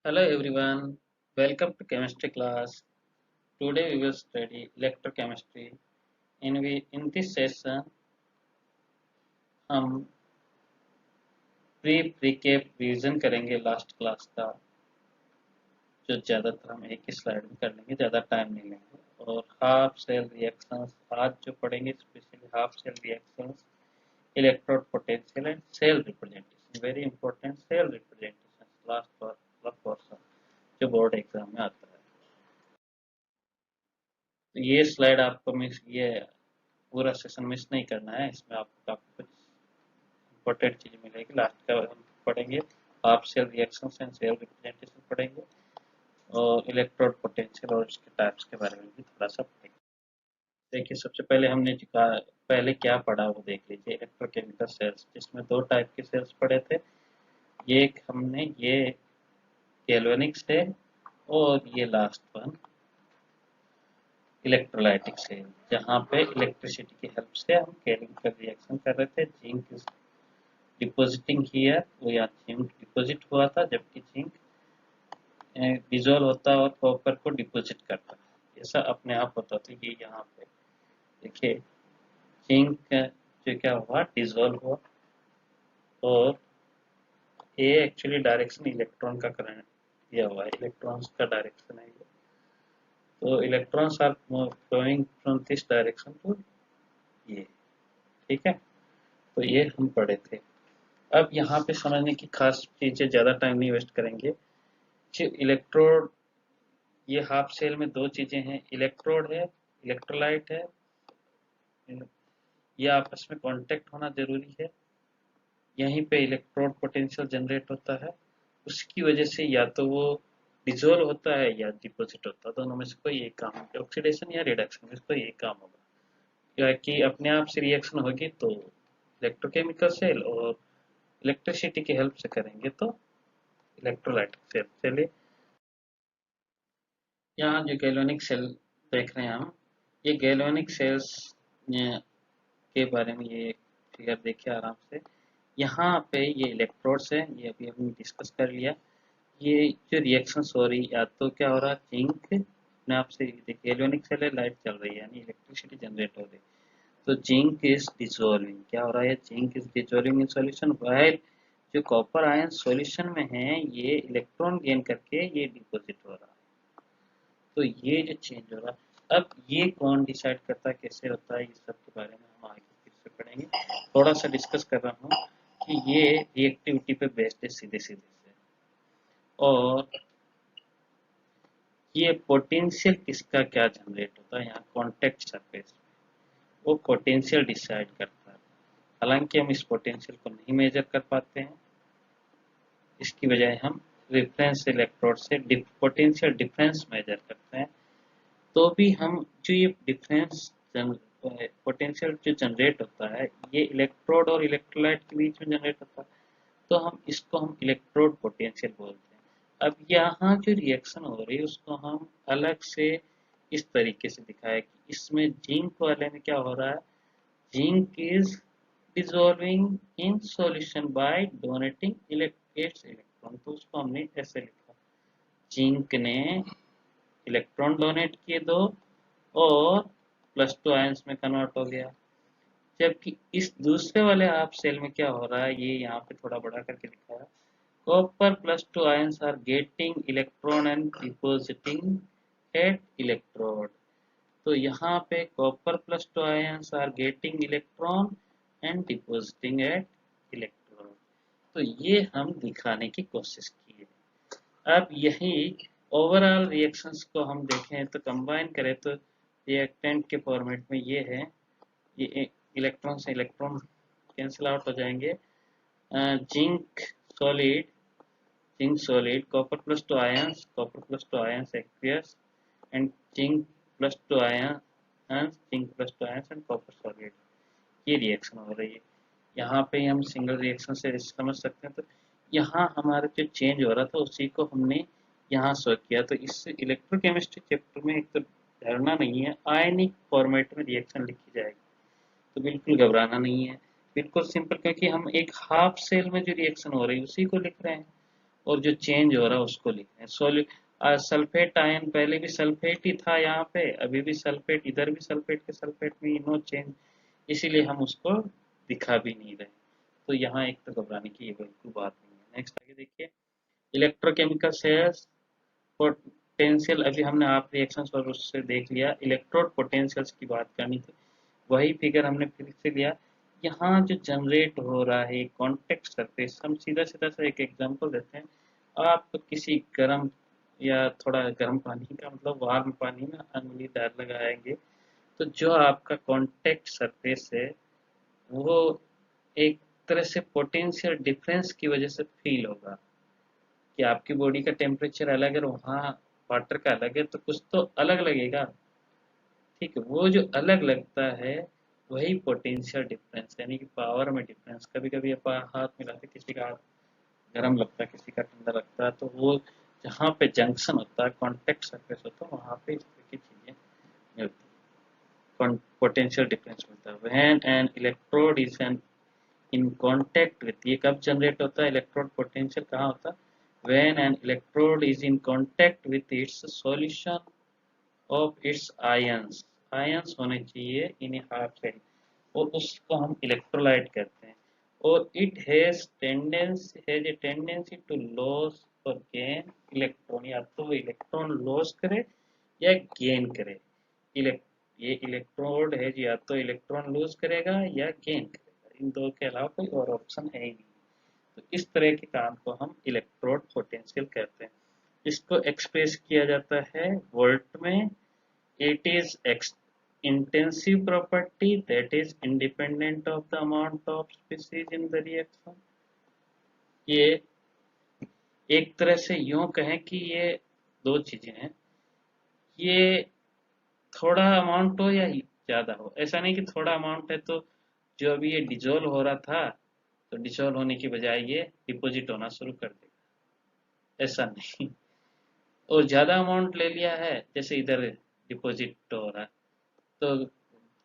Hello everyone, welcome to chemistry class. Today we will study electrochemistry. In this session हम प्रीकेप revision करेंगे last class का, जो ज़्यादातर हम एक ही स्लाइड में कर लेंगे, ज़्यादा टाइम नहीं लेंगे। और हाफ सेल रिएक्शंस आज जो पढ़ेंगे, specially half cell reactions, electrode potential and cell representation. Very important cell representation last वाला पोर्शन जो बोर्ड एग्जाम में आता है। तो ये स्लाइड आपको मिस ये पूरा सेशन मिस नहीं करना है। इसमें आपको काफी कुछ इंपॉर्टेंट चीज मिलेगी। लास्ट का हम पढ़ेंगे half cell reactions and cell representation पढ़ेंगे, और इलेक्ट्रोड पोटेंशियल और इसके टाइप्स के बारे में भी थोड़ा सा पढ़ेंगे। देखिए, सबसे पहले हमने पहले क्या पढ़ा वो देख लीजिए। इलेक्ट्रोकेमिकल सेल्स, जिसमें दो टाइप के सेल्स पढ़े थे। ये गैल्वेनिक सेल, और ये लास्ट वन इलेक्ट्रोलाइटिक सेल, जहाँ पे इलेक्ट्रिसिटी की हेल्प से हम केमिकल रिएक्शन कर रहे थे। जिंक इज डिपोजिटिंग हियर, वो यहाँ जिंक डिपोजिट हुआ था, जबकि जिंक डिजोल्व होता और कॉपर को डिपोजिट करता। ऐसा अपने आप होता था। ये यहाँ पे देखिए, जिंक जो क्या हुआ, डिजोल्व हुआ, और ये एक्चुअली डायरेक्शन इलेक्ट्रॉन का करंट दिया हुआ है, इलेक्ट्रॉन्स का डायरेक्शन है ये। तो electrons are flowing from this direction to ये, ठीक है। तो ये हम पढ़े थे। अब यहाँ पे समझने की खास चीजें, ज्यादा टाइम नहीं वेस्ट करेंगे। जो इलेक्ट्रोड, ये हाफ सेल में दो चीजें हैं, इलेक्ट्रोड है, इलेक्ट्रोलाइट है। ये आपस में कांटेक्ट होना जरूरी है। यहीं पे इलेक्ट्रोड पोटेंशियल जनरेट होता है। उसकी वजह से या तो वो डिजोल्व होता है या डिपोजिट होता है। दोनों में से कोई एक काम होगा, ऑक्सीडेशन या रिडक्शन में से कोई एक काम होगा। क्या कि अपने आप से रिएक्शन होगी तो इलेक्ट्रोकेमिकल सेल, और इलेक्ट्रिसिटी की हेल्प से करेंगे तो इलेक्ट्रोलाइटिक सेल। चलिए, यहाँ जो गैल्वेनिक सेल देख रहे हैं हम, ये गैल्वेनिक सेल्स के बारे में ये फिगर देखिए आराम से। यहाँ पे ये इलेक्ट्रोड्स है, ये अभी हमने डिस्कस कर लिया। ये जो रिएक्शंस हो रही, या तो क्या हो रहा, जिंक अपने आप से, देखिए गैल्वेनिक सेल है, लाइट चल रही है यानी इलेक्ट्रिसिटी जनरेट हो रही। तो जिंक इज डिसॉल्विंग, क्या हो रहा है, zinc is dissolving in solution, while जो कॉपर आयन सॉल्यूशन में है, ये इलेक्ट्रॉन गेन करके ये डिपॉजिट हो रहा है। तो ये जो चेंज हो रहा है, अब ये कौन डिसाइड करता है, कैसे होता है, इस सब के बारे में हम आगे फिर से पढ़ेंगे। थोड़ा सा डिस्कस कर रहा हूँ कि ये रिएक्टिविटी पे बेस्ड है सीधे सीधे से। और ये पोटेंशियल किसका क्या जनरेट होता है, यहाँ कॉन्टेक्ट सरफेस, वो पोटेंशियल डिसाइड करता है। हालांकि हम इस पोटेंशियल को नहीं मेजर कर पाते हैं, इसकी बजाय हम रेफरेंस इलेक्ट्रोड से पोटेंशियल डिफरेंस मेजर करते हैं। तो भी हम जो ये डिफरेंस पोटेंशियल जो जनरेट होता है, ये इलेक्ट्रोड और इलेक्ट्रोलाइट के बीच में जनरेट होता है। तो हम इलेक्ट्रोड पोटेंशियल बोलते हैं। अब यहाँ जो रिएक्शन हो रही है उसको हम अलग से इस तरीके से दिखाया कि इसमें जिंक वाले में क्या हो रहा है, zinc is dissolving in solution bye donating its electron. तो उसको हमने ऐसे लिखा, जिंक ने इलेक्ट्रॉन डोनेट किए दो, और +2 आयंस में कन्वर्ट हो गया। जबकि इस दूसरे वाले हाफ सेल में क्या हो रहा है, ये यहाँ पे थोड़ा बड़ा करके लिखा है, copper +2 ions are getting electron and depositing at electrode. तो यहाँ पे copper +2 ions are getting electron and depositing at electrode. तो ये हम दिखाने की कोशिश की है। अब यही ओवरऑल रिएक्शंस को हम देखें तो कंबाइन करें तो रिएक्टेंट के फॉर्मेट में ये है। ये इलेक्ट्रॉन से इलेक्ट्रॉन कैंसिल आउट हो जाएंगे। Zinc solid, copper +2 ions aqueous, and zinc +2 ions and copper solid. ये रिएक्शन हो रही है। यहाँ पे हम सिंगल रिएक्शन से समझ सकते हैं। तो यहाँ हमारा जो चेंज हो रहा था उसी को हमने यहाँ शो किया। तो इस इलेक्ट्रोकेमिस्ट्री चैप्टर में एक तो डरना नहीं है, आयनिक फॉर्मेट में रिएक्शन लिखी जाएगी, तो बिल्कुल घबराना नहीं है। बिल्कुल सिंपल, क्योंकि हम एक हाफ सेल में जो रिएक्शन हो रही है उसी को लिख रहे हैं। और जो चेंज हो रहा है उसको लिख रहे हैं। सल्फेट आयन पहले भी सल्फेट ही था यहाँ पे, अभी भी सल्फेट, इधर भी सल्फेट के सल्फेट में नो चेंज, इसीलिए हम उसको दिखा भी नहीं रहे। तो यहाँ एक तो घबराने की ये बिल्कुल बात नहीं है। नेक्स्ट आगे देखिए, इलेक्ट्रोकेमिकल शेयर्स पोटेंशियल, अभी हमने आप रिएक्शंस और उससे देख लिया। इलेक्ट्रोड पोटेंशियल्स की बात करनी थी, वही फिगर हमने फिर से लिया। यहाँ जो जनरेट हो रहा है कॉन्टेक्ट सरफेस, हम सीधा सीधा सा एक एग्जांपल देते हैं। आप किसी गर्म या थोड़ा गर्म पानी का मतलब वार्म पानी में अंगुली डाल लगाएंगे, तो जो आपका कॉन्टेक्ट सरफेस है वो एक तरह से पोटेंशियल डिफरेंस की वजह से फील होगा कि आपकी बॉडी का टेम्परेचर अलग है और वहाँ वाटर का अलग है, तो कुछ तो अलग लगेगा। ठीक है, वो जो अलग लगता है वही पोटेंशियल डिफरेंस, यानी कि पावर में डिफरेंस। कभी कभी आप हाथ मिलाते, किसी का हाथ गर्म लगता है, किसी का ठंडा लगता है, तो वो जहाँ पे जंक्शन होता है, कॉन्टेक्ट सरफेस होता है, वहाँ पे इस तरह की चीजें मिलती है, पोटेंशियल डिफरेंस मिलता है। When an electrode is an in contact with, ये कब जनरेट होता है इलेक्ट्रोड पोटेंशियल, कहाँ होता है? When an electrode is in contact with its solution of its ions, ions होने चाहिए इन हाफ शेल, और उसको हम इलेक्ट्रोलाइट कहते हैं। और it has a tendency to loss और गेन इलेक्ट्रॉन, या तो वो इलेक्ट्रॉन लॉस करे या गेन करे। इलेक्ट ये इलेक्ट्रोड है या तो इलेक्ट्रॉन लूज करेगा या गेन करेगा, इन दो के अलावा कोई और ऑप्शन है ही नहीं। तो इस तरह के काम को हम इलेक्ट्रोड पोटेंशियल कहते हैं। इसको एक्सप्रेस किया जाता है वोल्ट में। It is intensive property that is independent of the amount of species in the reaction. ये एक तरह से यूं कहें कि ये दो चीजें हैं, ये थोड़ा अमाउंट हो या ज्यादा हो, ऐसा नहीं कि थोड़ा अमाउंट है तो जो अभी ये डिजोल्व हो रहा था तो डिजोल्व होने की बजाय ये डिपॉजिट होना शुरू कर देगा, ऐसा नहीं। और ज्यादा अमाउंट ले लिया है, जैसे इधर डिपॉजिट हो रहा है, तो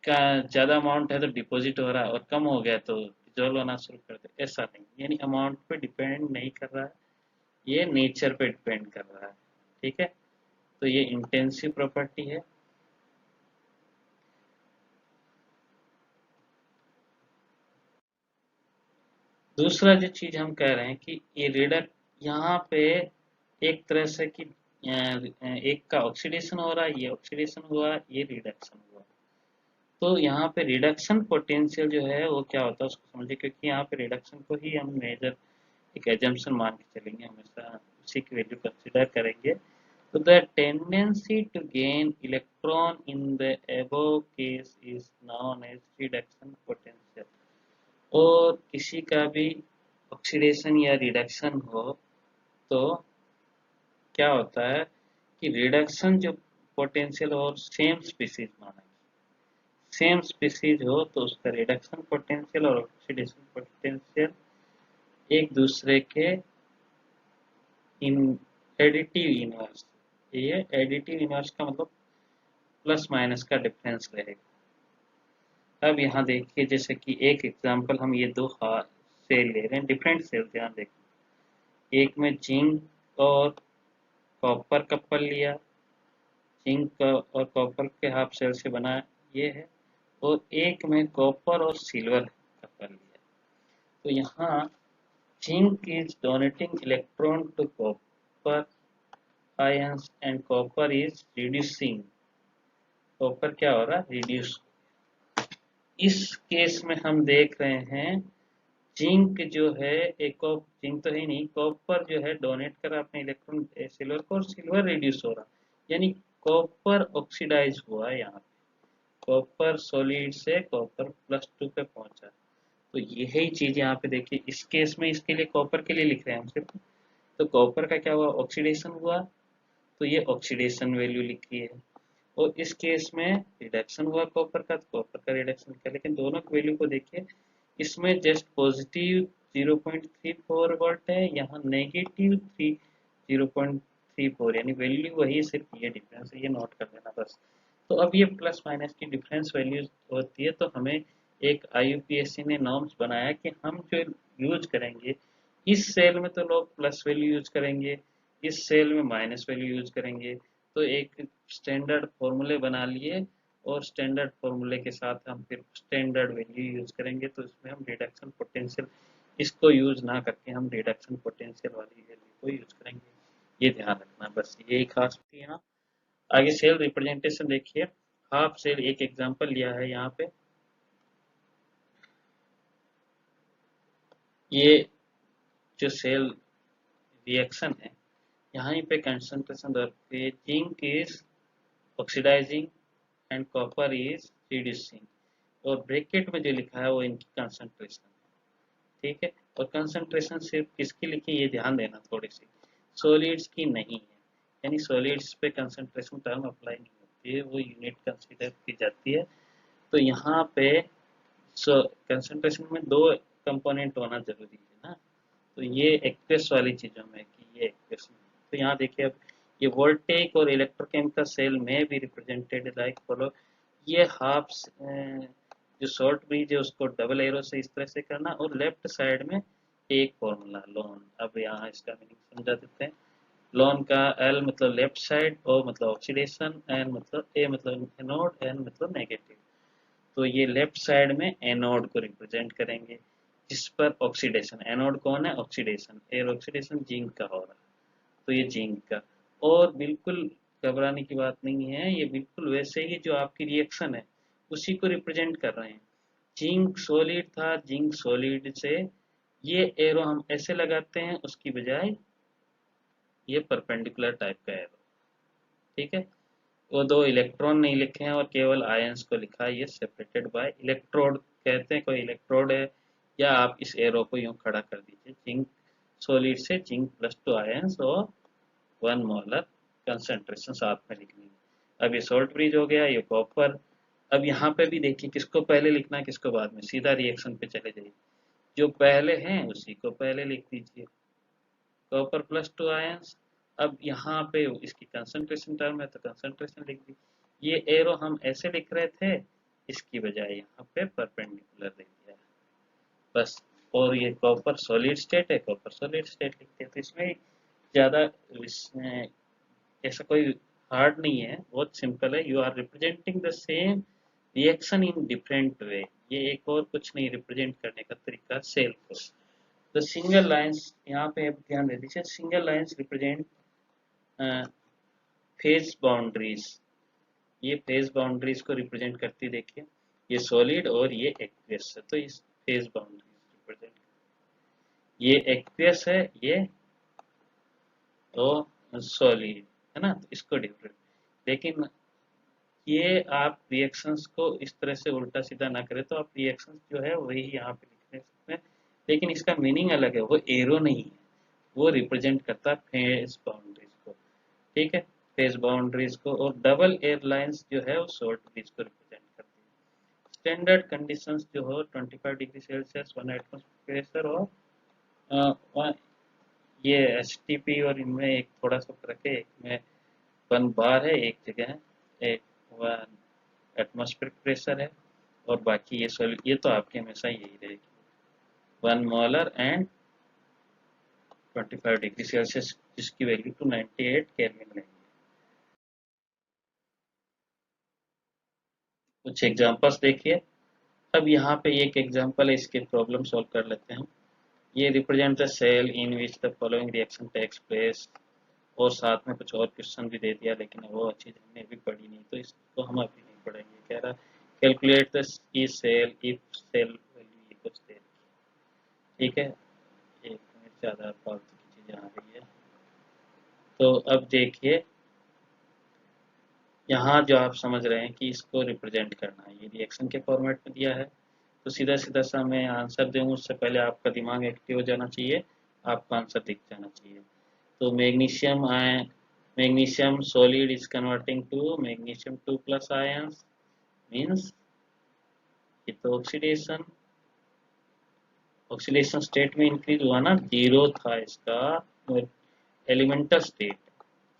का ज्यादा अमाउंट है तो डिपॉजिट हो रहा है, और कम हो गया तो विड्रॉल होना शुरू कर दे, ऐसा नहीं। यानी अमाउंट पे डिपेंड नहीं कर रहा है, ये नेचर पे डिपेंड कर रहा है। ठीक है, तो ये इंटेंसिव प्रॉपर्टी है। दूसरा जो चीज हम कह रहे हैं कि ये रिडक्ट, यहाँ पे एक तरह से कि एक का ऑक्सीडेशन हो रहा है, ये ऑक्सीडेशन हुआ, ये रिडक्शन हुआ। तो यहाँ पे रिडक्शन पोटेंशियल जो है वो क्या होता है उसको समझिए, क्योंकि यहाँ पे रिडक्शन को ही हम मेजर एक एजम्पशन मान के चलेंगे, हमेशा उसी की वैल्यू कंसिडर करेंगे। तो the tendency to gain electron in the above case is known as reduction potential. और किसी का भी ऑक्सीडेशन या रिडक्शन हो तो क्या होता है कि रिडक्शन जो पोटेंशियल और सेम स्पीसीज माना, सेम स्पीसीज हो तो उसका रिडक्शन पोटेंशियल और ऑक्सीडेशन पोटेंशियल एक दूसरे के इन एडिटिव इनवर्स, ये एडिटिव इनवर्स का मतलब प्लस माइनस का डिफरेंस रहेगा। अब यहाँ देखिए, जैसे कि एक एग्जांपल हम ये दो सेल ले रहे हैं, डिफरेंट सेल, ध्यान देखिए। एक में जिंक और कॉपर कपल लिया, जिंक और कॉपर के हाफ सेल से बना ये है, और एक में कॉपर और सिल्वर कपल लिया। तो यहाँ zinc is donating electron to copper ions and copper is reducing, copper क्या हो रहा है, रिड्यूस। इस केस में हम देख रहे हैं जिंक जो है, एक जिंक तो है नहीं, कॉपर जो है डोनेट कर रहा अपने इलेक्ट्रॉन सिल्वर को, और सिल्वर रिड्यूस हो रहा, यानी कॉपर ऑक्सीडाइज हुआ है। यहाँ पे कॉपर सॉलिड से कॉपर +2 पे पहुंचा। तो यही चीज यहाँ पे देखिए, इस केस में इसके लिए कॉपर के लिए लिख रहे हैं हम सिर्फ, तो कॉपर का क्या हुआ, ऑक्सीडेशन हुआ, तो ये ऑक्सीडेशन वैल्यू लिखी है। और इस केस में रिडक्शन हुआ कॉपर का, तो कॉपर का रिडक्शन किया। लेकिन दोनों की वैल्यू को देखिए, इसमें जस्ट पॉजिटिव 0.34 वोल्ट है, यहाँ नेगेटिव 0.34, यानी वैल्यू वही, सिर्फ ये डिफरेंस है, ये नोट कर लेना बस। तो अब ये प्लस माइनस की डिफरेंस वैल्यू होती है, तो हमें एक IUPAC ने नॉर्म्स बनाया कि हम जो यूज करेंगे इस सेल में तो लोग प्लस वैल्यू यूज करेंगे, इस सेल में माइनस वैल्यू यूज करेंगे। तो एक स्टैंडर्ड फॉर्मूले बना लिए और स्टैंडर्ड फॉर्मूले के साथ हम फिर स्टैंडर्ड वैल्यू यूज करेंगे। तो इसमें हम रिडक्शन पोटेंशियल इसको यूज ना करके हम रिडक्शन पोटेंशियल वाली वैल्यू को यूज करेंगे। ये ध्यान रखना, बस यही खास होती है ना। आगे सेल रिप्रेजेंटेशन देखिए, हाफ सेल एक एग्जांपल लिया है यहाँ पे। ये जो सेल रिएक्शन है, यहाँ पे concentration zinc is oxidizing and copper is reducing, और ब्रैकेट में जो लिखा है वो इनकी कंसंट्रेशन है, ठीक है। और कंसंट्रेशन सिर्फ किसकी लिखी ये ध्यान देना थोड़ी सी, सॉलिड्स की नहीं है, यानी सॉलिड्स पे कंसंट्रेशन टर्म अप्लाई नहीं होती है, वो यूनिट कंसीडर की जाती है। तो यहाँ पे कंसंट्रेशन में दो कंपोनेंट होना जरूरी है ना। तो ये एक्वेस वाली चीजों में कि ये एक्वेस में, तो यहाँ देखिए अब ये वोल्टेक और इलेक्ट्रोकेमिकल सेल में भी रिप्रेजेंटेड लाइक फॉलो। ये हाफ जो शॉर्ट ब्रिज है उसको डबल एरो से इस तरह से करना, और लेफ्ट साइड में एक फॉर्मूला लोन। अब यहाँ इसका मीनिंग समझा देते हैं। लोन का एल मतलब लेफ्ट साइड, ओ मतलब ऑक्सीडेशन, एन मतलब ए मतलब एनोड, एन मतलब नेगेटिव। तो ये लेफ्ट साइड में एनोड को रिप्रेजेंट करेंगे, जिस पर ऑक्सीडेशन, एनोड कौन है, ऑक्सीडेशन, एयर ऑक्सीडेशन जिंक का हो रहा है, तो ये जिंक का। और बिल्कुल घबराने की बात नहीं है, ये बिल्कुल वैसे ही जो आपकी रिएक्शन है उसी को रिप्रेजेंट कर रहे हैं। जिंक सॉलिड था, जिंक सॉलिड से ये एरो हम ऐसे लगाते हैं, उसकी बजाय ये परपेंडिकुलर टाइप का एरो, ठीक है। वो दो इलेक्ट्रॉन नहीं लिखे हैं और केवल आयंस को लिखा है, ये सेपरेटेड बाय इलेक्ट्रोड कहते हैं, कोई इलेक्ट्रोड है, या आप इस एरो को यूं खड़ा कर दीजिए, जिंक सॉलिड से जिंक प्लस 2 आयंस और 1 मोलर कंसंट्रेशन साथ में लिखनी है। अब ये सॉल्ट ब्रिज हो गया, ये कॉपर। अब यहाँ पे भी देखिए किसको पहले लिखना है किसको बाद में, सीधा रिएक्शन पे चले जाइए, जो पहले हैं उसी को पहले लिख दीजिए, कॉपर प्लस 2 आयंस। अब यहाँ पे इसकी कंसंट्रेशन टर्म है तो कंसंट्रेशन लिख दी। ये एरो हम ऐसे लिख रहे थे, इसकी बजाय यहाँ पे परपेंडिकुलर लिख दिया बस। और ये कॉपर सॉलिड स्टेट है, कॉपर सॉलिड स्टेट लिखते हैं। तो इसमें ज़्यादा ऐसा कोई हार्ड नहीं है, बहुत सिंपल है। You are representing the same reaction in different way, ये एक और कुछ नहीं रिप्रेजेंट करने का तरीका सेल को। द सिंगल लाइंस, यहाँ पे ध्यान दे दीजिए, single lines represent phase boundaries, ये फेज बाउंड्रीज को रिप्रेजेंट करती, देखिए ये सॉलिड और ये एक्वियस है, तो इस फेज बाउंड्रीज रिप्रेजेंट, ये एक्वियस है, ये तो सॉलिड है ना, तो इसको डिफरेंट। लेकिन ये आप रिएक्शंस को इस तरह से उल्टा सीधा ना करें, तो आप रिएक्शंस जो है वही यहाँ पे लिख सकते हैं, लेकिन इसका मीनिंग अलग है, वो एरो नहीं है, वो रिप्रेजेंट करता है फेज बाउंड्रीज को, ठीक है, फेज बाउंड्रीज को। और डबल एयरलाइंस जो है वो शॉर्ट ब्रिज को रिप्रेजेंट करती है। स्टैंडर्ड कंडीशंस जो हो 25 डिग्री सेल्सियस, 1 एटमॉस्फेयर प्रेशर, और ये एसटीपी, और इनमें एक थोड़ा सा फर्क है, एक में 1 बार है एक जगह है, एक 1 एटमॉस्फेरिक प्रेशर है, और बाकी ये सॉलिड, ये तो आपके हमेशा यही रहेगी, 1 मोलर एंड 25 डिग्री सेल्सियस, जिसकी वैल्यू 298 केल्विन रहेगी। कुछ एग्जांपल्स देखिए। अब यहाँ पे एक एग्जांपल है, इसके प्रॉब्लम सॉल्व कर लेते हैं। ये represent the cell in which the following reaction takes place, और साथ में कुछ और क्वेश्चन भी दे दिया, लेकिन वो चीज़ हमने अभी पढ़ी नहीं, तो इसको हम अभी नहीं पढ़ेंगे। कह रहा calculate the E cell if cell value equals दे, ठीक है। एक मिनट ज़्यादा फालतू की चीज़ें आ रही है। तो अब देखिए यहाँ जो आप समझ रहे हैं कि इसको रिप्रेजेंट करना है, ये रिएक्शन के फॉर्मेट में दिया है, तो सीधा सीधा सा मैं आंसर दूँ उससे पहले आपका दिमाग एक्टिव हो जाना चाहिए, आपका आंसर दिख जाना चाहिए। तो magnesium solid is converting to magnesium 2 plus ions, means ये तो ऑक्सीडेशन, ऑक्सीडेशन स्टेट में इंक्रीज हुआ ना, जीरो था इसका एलिमेंटल स्टेट,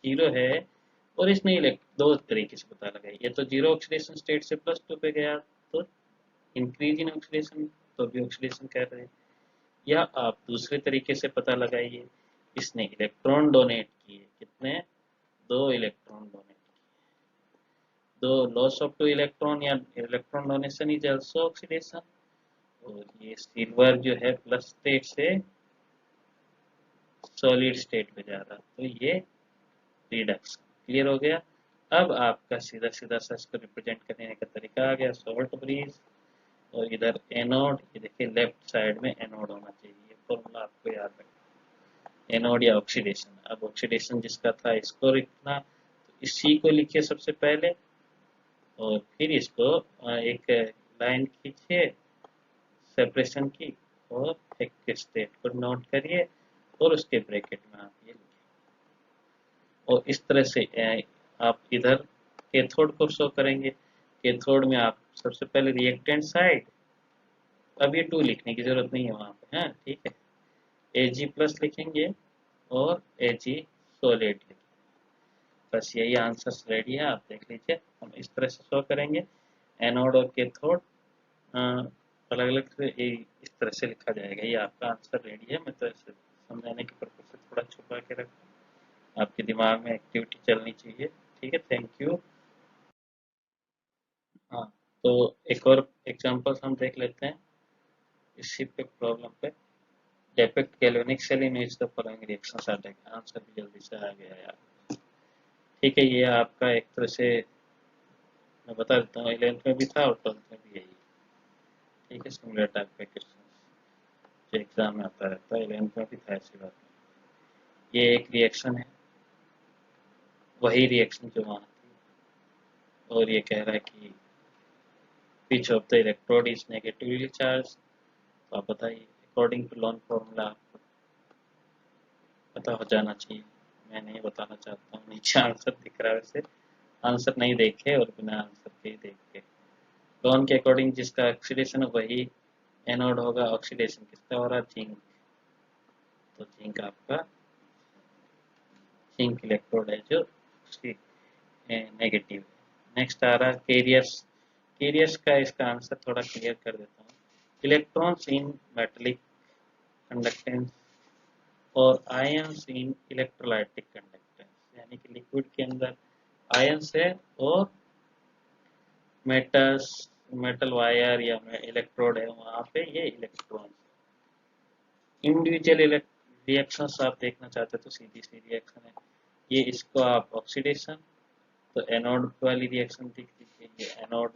जीरो है, और इसने दो तरीके से पता लगा, ये तो जीरो ऑक्सीडेशन स्टेट से +2 पे गया, तो इंक्रीज इन ऑक्सीडेशन, तो भी ऑक्सीडेशन कर रहे हैं। या आप दूसरे तरीके से पता लगाइए, इसने इलेक्ट्रॉन डोनेट किए, कितने, 2 इलेक्ट्रॉन डोनेट, दो लॉस ऑफ 2 इलेक्ट्रॉन या electron donation is also oxidation. और ये सिल्वर जो है प्लस स्टेट से सॉलिड स्टेट में जा रहा, तो ये रिडक्शन। क्लियर हो गया। अब आपका सीधा सीधा सा इसको रिप्रेजेंट करने का तरीका आ गया, सॉल्ट ब्रिज, और इधर एनोड, ये देखिए लेफ्ट साइड में एनोड होना चाहिए, ये फॉर्मूला आपको याद रखना, एनोड या ऑक्सीडेशन। अब ऑक्सीडेशन जिसका था इसको लिखना, तो इसी को लिखिए सबसे पहले, और फिर इसको एक लाइन खींचिए सेपरेशन की, और एक स्टेट को नोट करिए, और उसके ब्रैकेट में आप ये लिखिए। और इस तरह से आप इधर कैथोड को शो करेंगे। कैथोड में आप सबसे पहले रिएक्टेंट साइड, अब ये 2 लिखने की जरूरत नहीं है वहाँ पे, हाँ ठीक है, Ag प्लस लिखेंगे और Ag सोलेट लिखेंगे। बस यही आंसर रेडी है, आप देख लीजिए। हम इस तरह से शो करेंगे, एनोड और कैथोड अलग अलग से इस तरह से लिखा जाएगा। ये आपका आंसर रेडी है। मैं तो ऐसे समझाने के पर्पज से थोड़ा छुपा के रखा, आपके दिमाग में एक्टिविटी चलनी चाहिए। ठीक है, थैंक यू। हाँ, तो एक और एग्जांपल हम देख लेते हैं इसी पे प्रॉब्लम पे। Depict galvanic cell in which the following reactions are taken. Answer भी जल्दी से आ गया यार। ठीक है, ये आपका एक तरह से मैं बता देता हूँ, 11th में भी था और 12th में भी यही। ठीक है, सिमिलर टाइप के क्वेश्चन जो एग्जाम में आता रहता है, 11th में भी था ऐसी बात। ये एक रिएक्शन है, वही रिएक्शन जो वहाँ थी, और ये कह रहा है कि pitch of the electrode is negatively charge. तो आप बताइए, अकॉर्डिंग टू लॉन फॉर्मूला आपको पता हो जाना चाहिए। मैं नहीं बताना चाहता हूँ, नीचे आंसर दिख रहा है वैसे, आंसर नहीं देखे और बिना आंसर के ही देख के। लॉन के अकॉर्डिंग जिसका ऑक्सीडेशन है वही एनोड होगा। ऑक्सीडेशन किसका हो रहा है, जिंक, तो जिंक आपका, जिंक इलेक्ट्रोड है जो उसकी नेगेटिव है। नेक्स्ट आ रहा है कैरियर्स। कैरियर्स का इसका आंसर थोड़ा क्लियर कर देता हूँ। इलेक्ट्रॉन्स इन मेटेलिक कंडक्टेंस और आयंस इन इलेक्ट्रोलाइटिक कंडक्टेंस, यानी कि लिक्विड के अंदर आयंस है और मेटल्स, मेटल वायर या इलेक्ट्रोड है, वहाँ पे ये इलेक्ट्रॉन। इंडिविजुअल रिएक्शंस आप देखना चाहते तो सीधी सी रिएक्शन है ये, इसको आप ऑक्सीडेशन, तो एनोड वाली रिएक्शन दिख दीजिए, ये एनोड,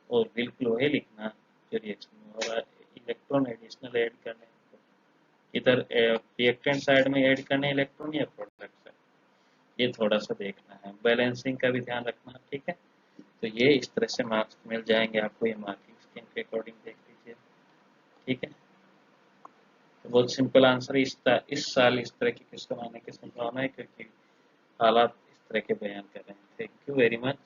और बिल्कुल वही लिखना जो रिएक्शन में हो रहा है, इलेक्ट्रॉन एडिशनल ऐड करने, इधर रिएक्टेंट साइड में ऐड करने इलेक्ट्रॉन या प्रोडक्ट साइड, ये थोड़ा सा देखना है। बैलेंसिंग का भी ध्यान रखना, ठीक है। तो ये इस तरह से मार्क्स मिल जाएंगे आपको, ये मार्किंग स्कीम के अकॉर्डिंग देख लीजिए। ठीक है, तो बहुत सिंपल आंसर है। इस साल इस तरह की क्वेश्चन आने की संभावना है, क्योंकि हालात इस तरह के बयान कर रहे हैं। Thank you very much.